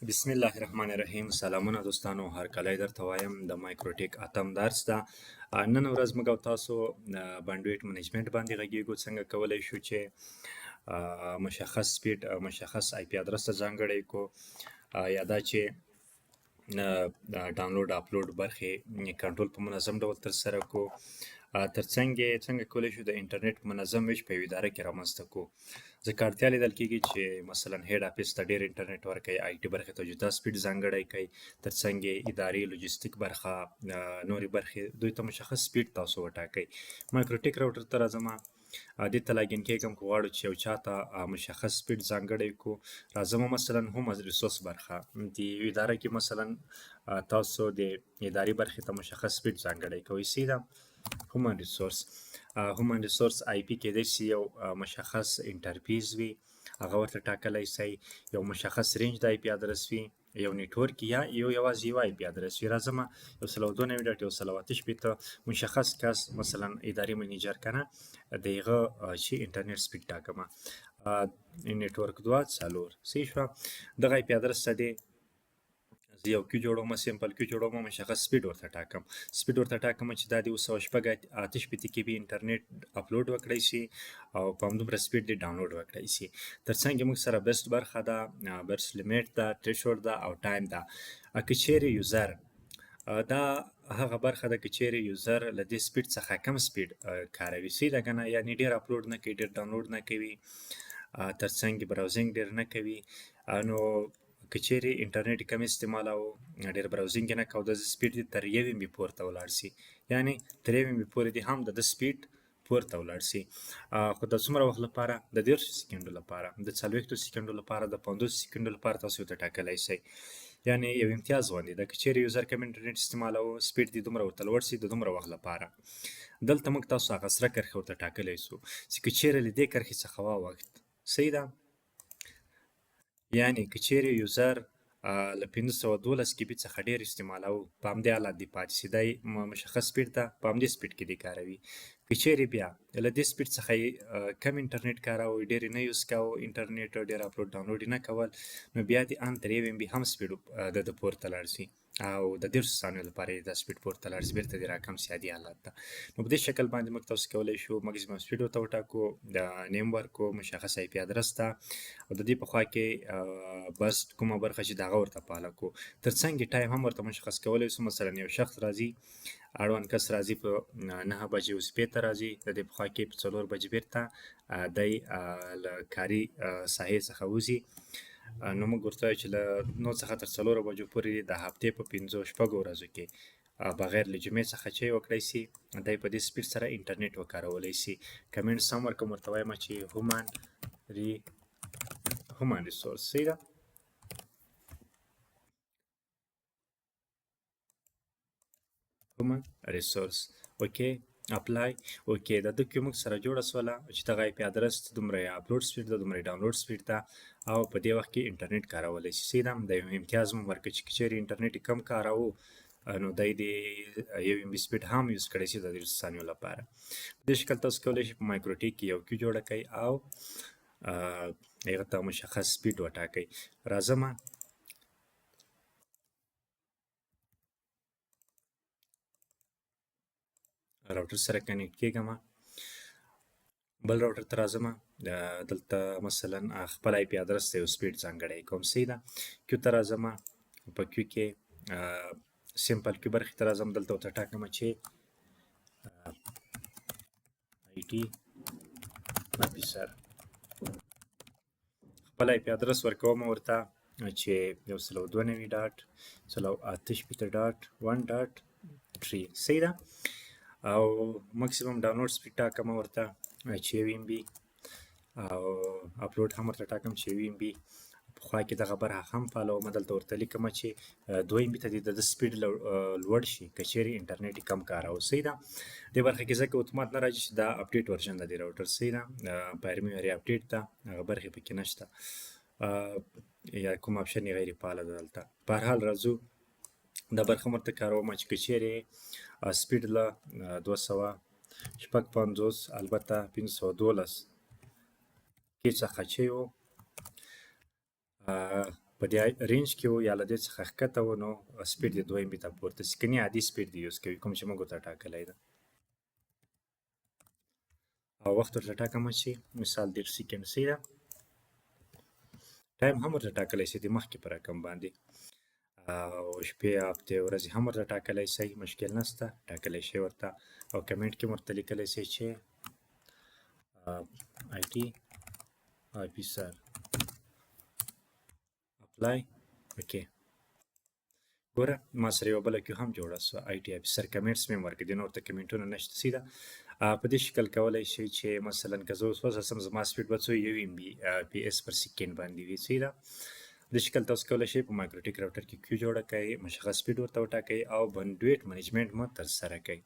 بسم الله الرحمن الرحیم. سلامونه دوستانو، هر کله درته وایم د مایکروټیک اتم درس ده. نن ورځ موږ او تاسو بنډویټ منیجمنت باندې غږیږو. څنګه کولی شو چې مشخص سپیډ مشخص آی پی ادرس ته ځانګړی کو، یا دا چې ډاونلوډ اپلوډ برخې کنټرول په منظم ډول ترسره کو. څنګه کولی شو د انټرنیټ منظم ویش په یوه اداره کې رامنځته کو. ځکه اړتیا لیدل کېږي چې مثلا هیډ افیس ته ډېر انټرنیټ ورکوي، آی ټي برخې ته جدا سپیډ ځانګړی کوي، ترڅنګ ادارې لوجستیک برخه نورې برخې دوی ته مشخص سپیډ تاسو وټاکئ. مایکروټیک راوټر ته راځم، دې ته لاګین کېږم که غواړو چې یو چا ته مشخص سپیډ ځانګړی کو. راځم مثلا هوم ریسورس برخه د یو اداره کې مثلا تاسو د ادارې برخې ته مشخص سپیډ ځانګړی کوئ. سیده هومن ریسورس آی پی کېدای شي یو مشخص انټرفیس وي، هغه ورته ټاکلی شئ. یو مشخص رینج د آی پی ادرس وي، یو نیټورک یا یوازې یو آی پی ادرس وي. راځم 192.168 مشخص کس مثلا اداري منیجر کنه د هغه چې انټرنیټ سپیډ ټاکمه. نیټورک 2 صحیح شوه. دغه آی پی ادرس ته دی زه یو کیو جوړوم، سمپل کیو جوړوم، مشخص سپیډ ورته ټاکم چې دا د 256 کې به انټرنیټ اپلوډ وکړی شي او په همدومره سپیډ دې ډاونلوډ وکړی شي. ترڅنګ موږ سره بیسټ برخه ده، برس لیمیټ ده، تریشولډ ده او ټایم ده. که چیرې یوزر دا هغه برخه ده که چیرې یوزر له دې سپیډ څخه کم سپیډ کاروي، سیده کنه، یعنې ډېر اپلوډ نه کوي، ډېر ډاونلوډ نه کوي، ترڅنګ براوزینګ ډېر نه کوي. نو که چیرې انټرنیټ کم استعمالوو، ډېر براوزینګ یې نه کوو، د سپیډ دې تر 1 MB پورته ولاړ شي، یعنې تر 1 MB پورې دې هم د سپیډ پورته ولاړ شي. خو د څومره وخت لپاره؟ د 30 سکندو لپاره، د 40 سکندو لپاره، د 50 سکندو لپاره تاسو ورته ټاکلی شئ. یعنې یو امتیاز غوندې ده. که چیرې یوزر کم انټرنیټ استعمالوو، سپیډ دې دومره ورته لوړ شي د دومره وخت لپاره. دلته موږ تاسو هغه سره کرښه ورته ټاکلی شو چې که چیرې له دې کرښې څخه واوښت، صحیح ده، یعنې که چیرې یوزر له 512 KB څخه ډېر استعمالوو، په همدې حالت دې پاتې شي، دا مشخص سپیډ ته په همدې سپیډ کې دې کاروي. که چیرې بیا له دې سپیډ څخه یې کم انټرنیټ کاروئ، ډېر یې نه یوز کوو، انټرنیټ ډېر اپلوډ ډاونلوډ یې نه کول، نو بیا دې ان تر 1 MB هم سپیډ د پورته لاړ شي او د 30 ثانیو لپاره یې دا سپیډ پورته لاړ شي، بېرته دې راکم شي عادي حالت ته. نو په دې شکل باندې موږ تاسو کولی شو مکسیمم سپیډ ورته وټاکو، د نیم ورکو مشخص آی پي ادرس ته، او د دې په خوا کې بس کومه برخه چې د هغه ورته فعاله کو. ترڅنګ یې ټایم هم ورته مشخص کولی شو. مثلا یو شخص راځي، اړوند کس راځي په 9:06 راځي، د دې په خوا کې په 4 بجې بېرته دی له کاري ساحې څخه وځي. نو موږ ورته وایو چې له 9 څخه تر 4 بجو پورې د هفتې په 5-6 ورځو کې بغیر له جمعې څخه چې وکړی شي، دی په دې سپیډ سره انټرنیټ وکارولی شي. کمنټس هم ورکوم، ورته وایم چې هومن ریسورس، صحیح ده. هومن ریسورس اوکې، اپلای اوکې. د ده کې موږ سره جوړه سوله چې دغه آی پي ادرس دومره یې اپلوډ سپیډ ده، دومره یې ډاونلوډ سپیډ ده او په دې وخت کې انټرنیټ کارولی شي. صحیح ده. د یو امتیاز مو ورکړه چې که چیرې انټرنیټ یې کم کاروو، نو دی د 1 MB سپیډ هم یوز کړی شي د 30 ثانیو لپاره. په دې شکل تاسو کولی شئ په مایکروټیک کې یو کیو جوړه کړئ او هغه ته مشخص سپیډ وټاکئ. راځم راوټر سره کنیکټ کېږم، بل راوټر ته راځم، دلته مثلا خپل آی پي ادرس ته یو سپیډ ځانګړی کوم. صحیح ده. کیو ته راځم، په کیو کې سمپل کیو برخې ته راځم، دلته ورته ټاکم چې آی ټي افیسر. خپل آی پي ادرس ورکوم ورته چې 192.168.1.3. صحیح ده. او مکسیمم ډاونلوډ سپیډ ټاکم ورته چې 1 MB او اپلوډ هم ورته ټاکم چې 1 MB. په خوا کې دغه برخه هم فالووم، دلته ورته لیکم چې 2 MB ته دې د سپیډ لوړ شي که چیرې انټرنیټ یې کم کاروو. صحیح ده. دې برخه کې ځکه اتومات نه راځي چې دا اپډیټ ورژن ده د راوټر. صحیح ده. پایرمي ری اپډیټ ده، هغه برخې پکې نشته، یا کوم اپشن یې غیر فعاله ده دلته. په هر حال راځو دا برخه هم ورته کاروم چې که چیرې سپیډ له 256 البته 512 کې څخه چې و په دې رینج کې و یا له دې څخه ښکته و نو سپیډ یې 2 MB ته پورته سي کني عادي سپیډ دی یوز کوي کوم چې موږ ورته ټاکلی ده او وخت ورته ټاکمه چې مثال 10 سیکنډ سي ده ټایم هم ورته ټاکلی سي د مخکې په رقم باندې او شپې هفتې ورځې هم ورته ټاکلی سئ مشکل نشته ټاکلی شی ورته او کمنټ کې ورته لیکلی سئ چې IT officer apply اوکې ګوره ما سره یوه بله کیو هم جوړه سوه IT officer کمنټس مې هم ورکړي نو ورته کمنټونه نشته سیده په دې شکل کولی شئ چې مثلا که زه اوس وسوسم زما سپیډ به څو 1 MB PS پر سیکنډ باندې وي سیده د شکل تاسو کولی شئ په مایکروټیک راوټر کې کیو جوړه کړئ مشخص سپیډ ورته وټاکئ او بنډویټ منیجمنټ مو ترسره کړئ